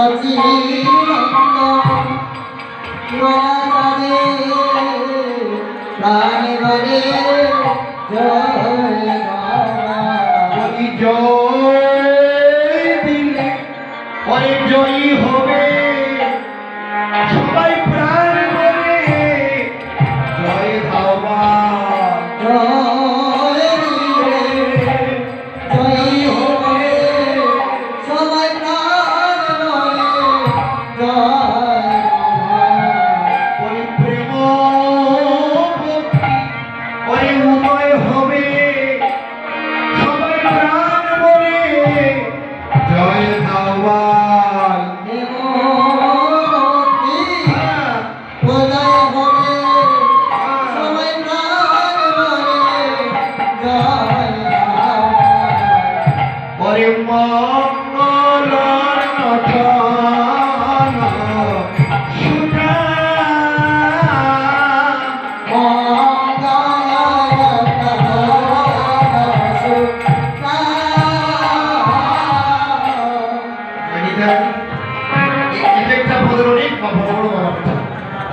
সচিনন্দ রাধে প্রাণে বলে জয় বাবা বলি জয় দিলে পরে জয়ী হবে সবাই প্রাণ বলে জয় বাবা জয় দিলে জয় হবে সবাই প্রাণ বলে জয় বাবা বলি প্রেম ভক্তি পরে উদয় হবে সবাই প্রাণ বলে জয় বাবা দেবভক্তি উদয় হবে সবাই প্রাণ বলে জয় বাবা পরে মা